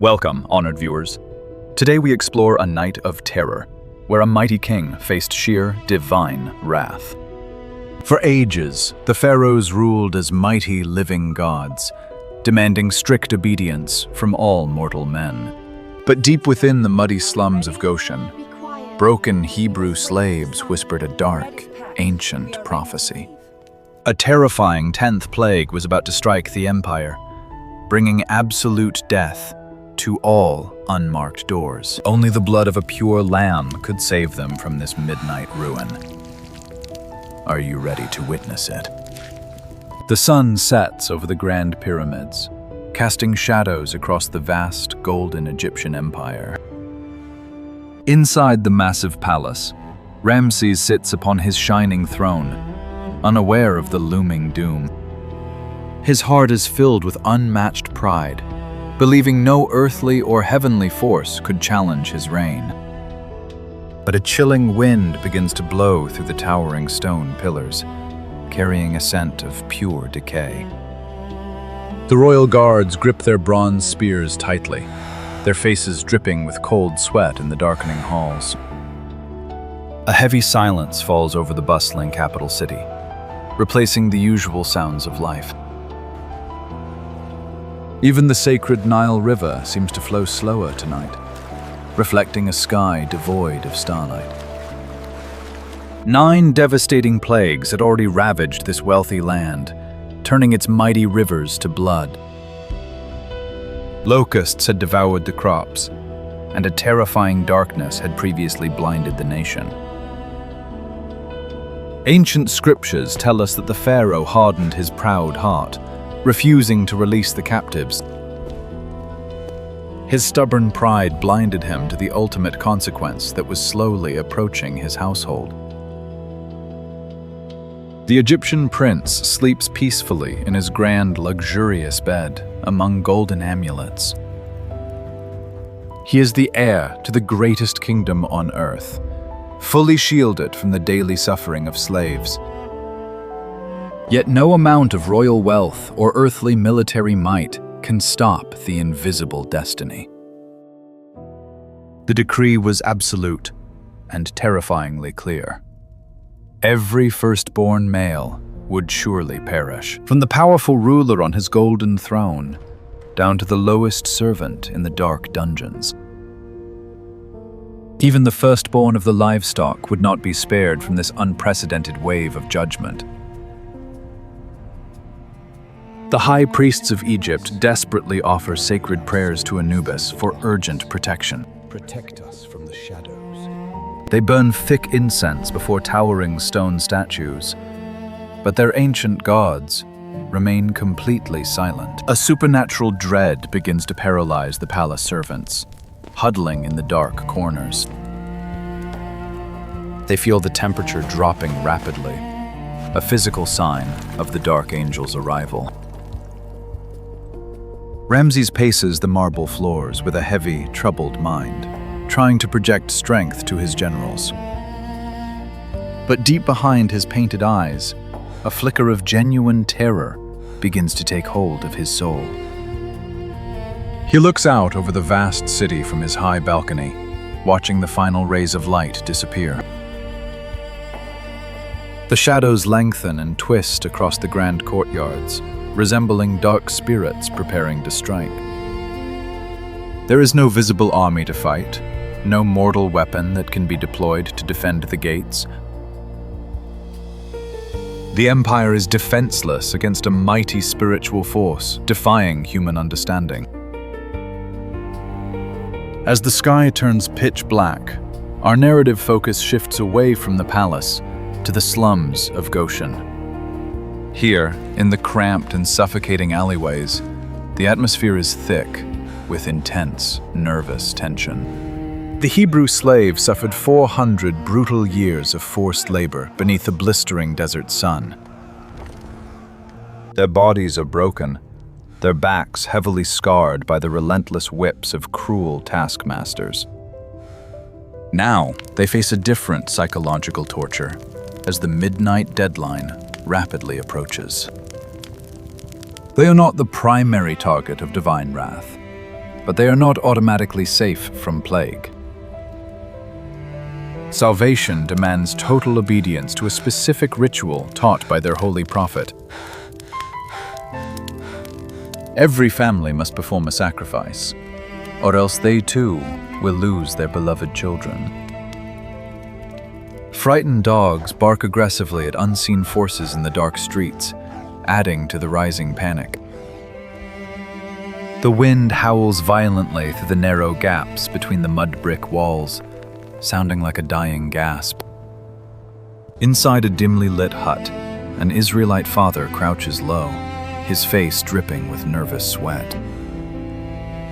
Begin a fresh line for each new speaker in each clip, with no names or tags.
Welcome, honored viewers. Today we explore a night of terror, where a mighty king faced sheer divine wrath. For ages, the pharaohs ruled as mighty living gods, demanding strict obedience from all mortal men. But deep within the muddy slums of Goshen, broken Hebrew slaves whispered a dark, ancient prophecy. A terrifying 10th plague was about to strike the empire, bringing absolute death to all unmarked doors. Only the blood of a pure lamb could save them from this midnight ruin. Are you ready to witness it? The sun sets over the Grand Pyramids, casting shadows across the vast golden Egyptian empire. Inside the massive palace, Ramses sits upon his shining throne, unaware of the looming doom. His heart is filled with unmatched pride, believing no earthly or heavenly force could challenge his reign. But a chilling wind begins to blow through the towering stone pillars, carrying a scent of pure decay. The royal guards grip their bronze spears tightly, their faces dripping with cold sweat in the darkening halls. A heavy silence falls over the bustling capital city, replacing the usual sounds of life. Even the sacred Nile River seems to flow slower tonight, reflecting a sky devoid of starlight. 9 devastating plagues had already ravaged this wealthy land, turning its mighty rivers to blood. Locusts had devoured the crops, and a terrifying darkness had previously blinded the nation. Ancient scriptures tell us that the Pharaoh hardened his proud heart, refusing to release the captives. His stubborn pride blinded him to the ultimate consequence that was slowly approaching his household. The Egyptian prince sleeps peacefully in his grand, luxurious bed among golden amulets. He is the heir to the greatest kingdom on earth, fully shielded from the daily suffering of slaves. Yet no amount of royal wealth or earthly military might can stop the invisible destiny. The decree was absolute and terrifyingly clear. Every firstborn male would surely perish, from the powerful ruler on his golden throne down to the lowest servant in the dark dungeons. Even the firstborn of the livestock would not be spared from this unprecedented wave of judgment. The high priests of Egypt desperately offer sacred prayers to Anubis for urgent protection.
Protect us from the shadows.
They burn thick incense before towering stone statues, but their ancient gods remain completely silent. A supernatural dread begins to paralyze the palace servants, huddling in the dark corners. They feel the temperature dropping rapidly, a physical sign of the dark angel's arrival. Ramses paces the marble floors with a heavy, troubled mind, trying to project strength to his generals. But deep behind his painted eyes, a flicker of genuine terror begins to take hold of his soul. He looks out over the vast city from his high balcony, watching the final rays of light disappear. The shadows lengthen and twist across the grand courtyards, resembling dark spirits preparing to strike. There is no visible army to fight, no mortal weapon that can be deployed to defend the gates. The empire is defenseless against a mighty spiritual force, defying human understanding. As the sky turns pitch black, our narrative focus shifts away from the palace to the slums of Goshen. Here, in the cramped and suffocating alleyways, the atmosphere is thick with intense, nervous tension. The Hebrew slaves suffered 400 brutal years of forced labor beneath the blistering desert sun. Their bodies are broken, their backs heavily scarred by the relentless whips of cruel taskmasters. Now, they face a different psychological torture as the midnight deadline rapidly approaches. They are not the primary target of divine wrath, but they are not automatically safe from plague. Salvation demands total obedience to a specific ritual taught by their holy prophet. Every family must perform a sacrifice, or else they too will lose their beloved children. Frightened dogs bark aggressively at unseen forces in the dark streets, adding to the rising panic. The wind howls violently through the narrow gaps between the mud brick walls, sounding like a dying gasp. Inside a dimly lit hut, an Israelite father crouches low, his face dripping with nervous sweat.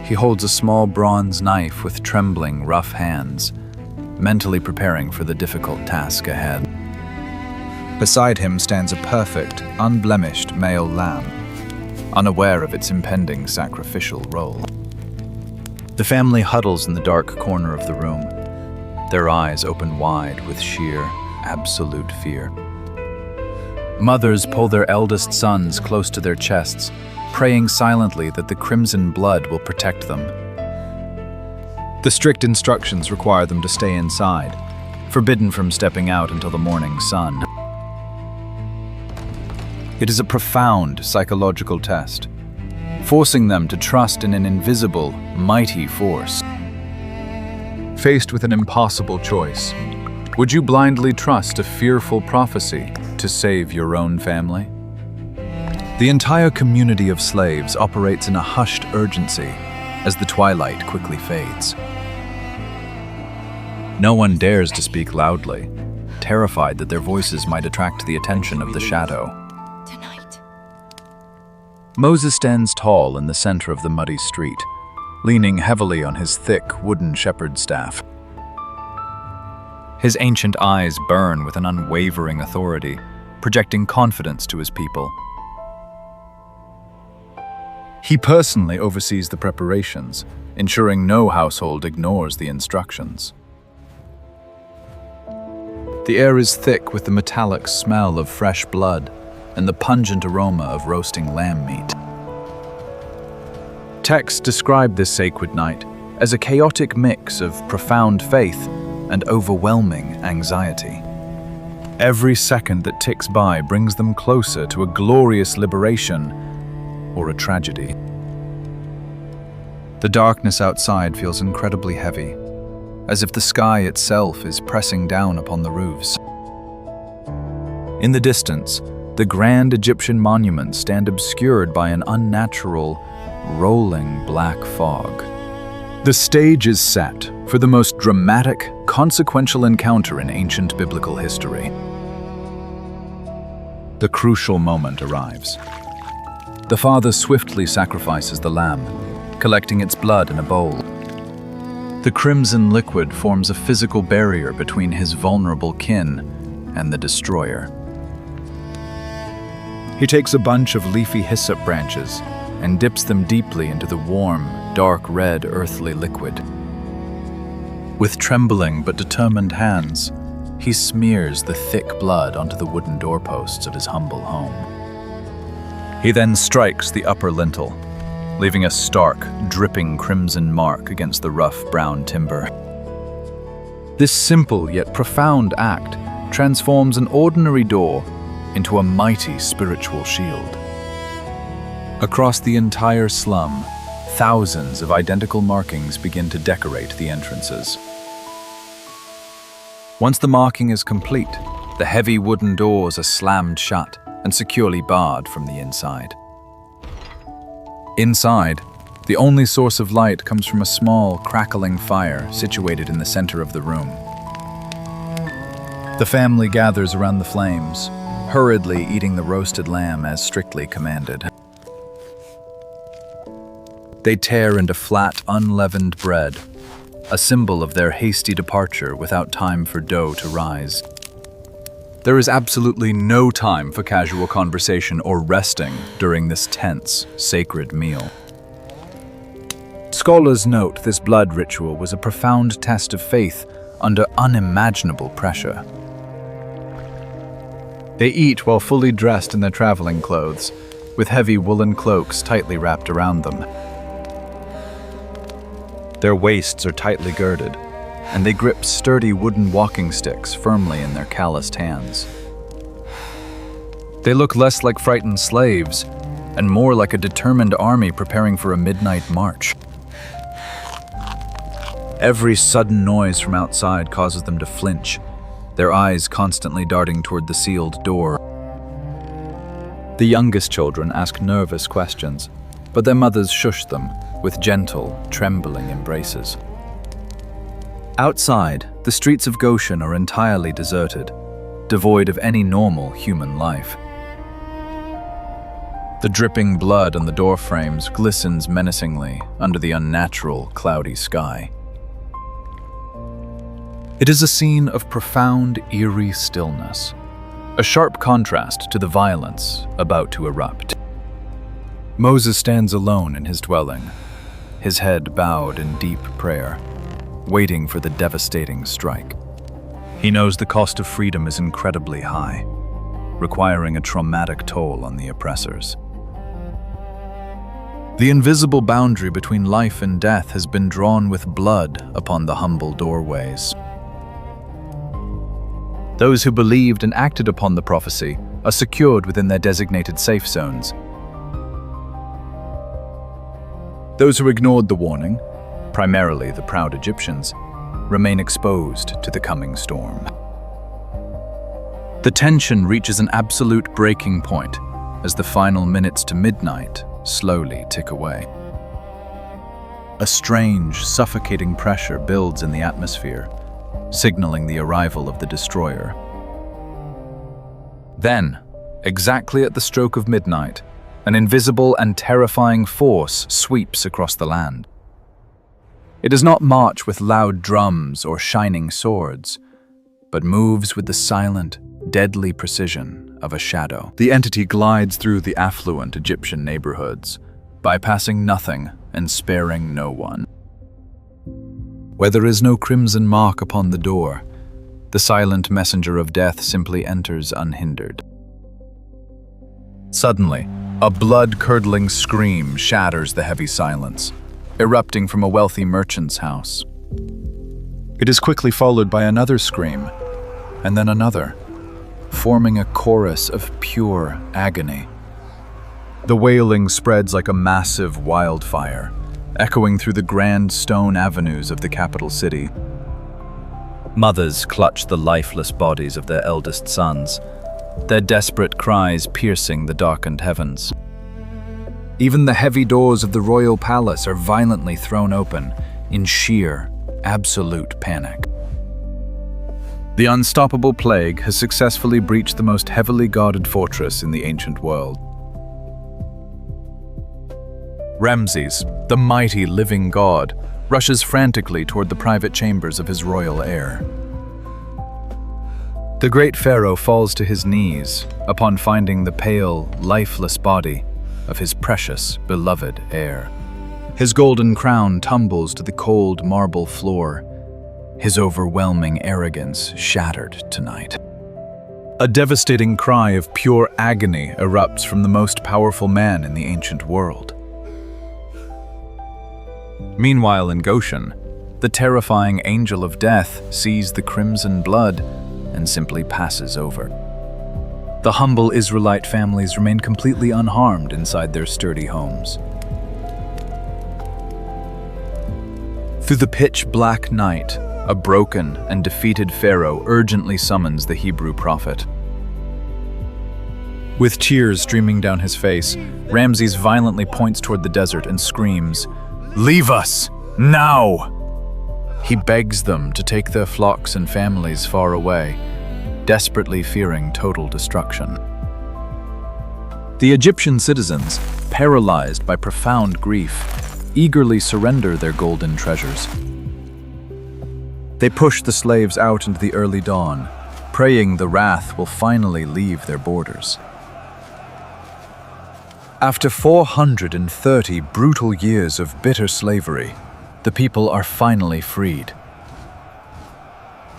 He holds a small bronze knife with trembling, rough hands, mentally preparing for the difficult task ahead. Beside him stands a perfect, unblemished male lamb, unaware of its impending sacrificial role. The family huddles in the dark corner of the room, their eyes open wide with sheer, absolute fear. Mothers pull their eldest sons close to their chests, praying silently that the crimson blood will protect them. The strict instructions require them to stay inside, forbidden from stepping out until the morning sun. It is a profound psychological test, forcing them to trust in an invisible, mighty force. Faced with an impossible choice, would you blindly trust a fearful prophecy to save your own family? The entire community of slaves operates in a hushed urgency as the twilight quickly fades. No one dares to speak loudly, terrified that their voices might attract the attention of the shadow.
Tonight.
Moses stands tall in the center of the muddy street, leaning heavily on his thick wooden shepherd's staff. His ancient eyes burn with an unwavering authority, projecting confidence to his people. He personally oversees the preparations, ensuring no household ignores the instructions. The air is thick with the metallic smell of fresh blood and the pungent aroma of roasting lamb meat. Texts describe this sacred night as a chaotic mix of profound faith and overwhelming anxiety. Every second that ticks by brings them closer to a glorious liberation or a tragedy. The darkness outside feels incredibly heavy, as if the sky itself is pressing down upon the roofs. In the distance, the grand Egyptian monuments stand obscured by an unnatural, rolling black fog. The stage is set for the most dramatic, consequential encounter in ancient biblical history. The crucial moment arrives. The father swiftly sacrifices the lamb, collecting its blood in a bowl. The crimson liquid forms a physical barrier between his vulnerable kin and the destroyer. He takes a bunch of leafy hyssop branches and dips them deeply into the warm, dark red earthly liquid. With trembling but determined hands, he smears the thick blood onto the wooden doorposts of his humble home. He then strikes the upper lintel, leaving a stark, dripping crimson mark against the rough brown timber. This simple yet profound act transforms an ordinary door into a mighty spiritual shield. Across the entire slum, thousands of identical markings begin to decorate the entrances. Once the marking is complete, the heavy wooden doors are slammed shut and securely barred from the inside. Inside, the only source of light comes from a small, crackling fire situated in the center of the room. The family gathers around the flames, hurriedly eating the roasted lamb as strictly commanded. They tear into flat, unleavened bread, a symbol of their hasty departure without time for dough to rise. There is absolutely no time for casual conversation or resting during this tense, sacred meal. Scholars note this blood ritual was a profound test of faith under unimaginable pressure. They eat while fully dressed in their traveling clothes, with heavy woolen cloaks tightly wrapped around them. Their waists are tightly girded, and they grip sturdy wooden walking sticks firmly in their calloused hands. They look less like frightened slaves and more like a determined army preparing for a midnight march. Every sudden noise from outside causes them to flinch, their eyes constantly darting toward the sealed door. The youngest children ask nervous questions, but their mothers shush them with gentle, trembling embraces. Outside, the streets of Goshen are entirely deserted, devoid of any normal human life. The dripping blood on the doorframes glistens menacingly under the unnatural, cloudy sky. It is a scene of profound, eerie stillness, a sharp contrast to the violence about to erupt. Moses stands alone in his dwelling, his head bowed in deep prayer, waiting for the devastating strike. He knows the cost of freedom is incredibly high, requiring a traumatic toll on the oppressors. The invisible boundary between life and death has been drawn with blood upon the humble doorways. Those who believed and acted upon the prophecy are secured within their designated safe zones. Those who ignored the warning, primarily the proud Egyptians, remain exposed to the coming storm. The tension reaches an absolute breaking point as the final minutes to midnight slowly tick away. A strange, suffocating pressure builds in the atmosphere, signaling the arrival of the destroyer. Then, exactly at the stroke of midnight, an invisible and terrifying force sweeps across the land. It does not march with loud drums or shining swords, but moves with the silent, deadly precision of a shadow. The entity glides through the affluent Egyptian neighborhoods, bypassing nothing and sparing no one. Where there is no crimson mark upon the door, the silent messenger of death simply enters unhindered. Suddenly, a blood-curdling scream shatters the heavy silence, erupting from a wealthy merchant's house. It is quickly followed by another scream, and then another, forming a chorus of pure agony. The wailing spreads like a massive wildfire, echoing through the grand stone avenues of the capital city. Mothers clutch the lifeless bodies of their eldest sons, their desperate cries piercing the darkened heavens. Even the heavy doors of the royal palace are violently thrown open in sheer, absolute panic. The unstoppable plague has successfully breached the most heavily guarded fortress in the ancient world. Ramses, the mighty living god, rushes frantically toward the private chambers of his royal heir. The great Pharaoh falls to his knees upon finding the pale, lifeless body of his precious, beloved heir. His golden crown tumbles to the cold marble floor, his overwhelming arrogance shattered tonight. A devastating cry of pure agony erupts from the most powerful man in the ancient world. Meanwhile in Goshen, the terrifying angel of death sees the crimson blood and simply passes over. The humble Israelite families remain completely unharmed inside their sturdy homes. Through the pitch-black night, a broken and defeated Pharaoh urgently summons the Hebrew prophet. With tears streaming down his face, Ramses violently points toward the desert and screams, "Leave us, now!" He begs them to take their flocks and families far away, desperately fearing total destruction. The Egyptian citizens, paralyzed by profound grief, eagerly surrender their golden treasures. They push the slaves out into the early dawn, praying the wrath will finally leave their borders. After 430 brutal years of bitter slavery, the people are finally freed.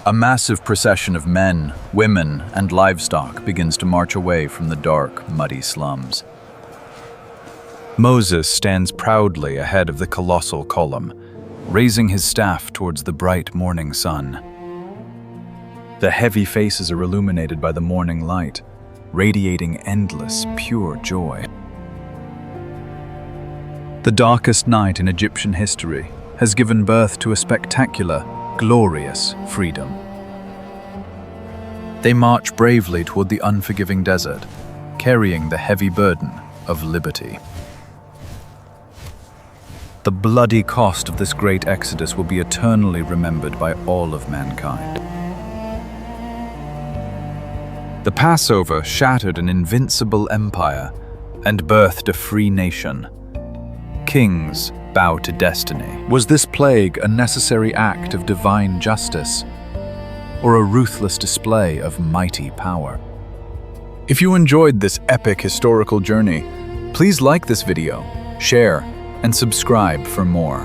A massive procession of men, women, and livestock begins to march away from the dark, muddy slums. Moses stands proudly ahead of the colossal column, raising his staff towards the bright morning sun. The heavy faces are illuminated by the morning light, radiating endless, pure joy. The darkest night in Egyptian history has given birth to a spectacular, glorious freedom. They march bravely toward the unforgiving desert, carrying the heavy burden of liberty. The bloody cost of this great exodus will be eternally remembered by all of mankind. The Passover shattered an invincible empire and birthed a free nation. Kings bow to destiny. Was this plague a necessary act of divine justice, or a ruthless display of mighty power? If you enjoyed this epic historical journey, please like this video, share, and subscribe for more.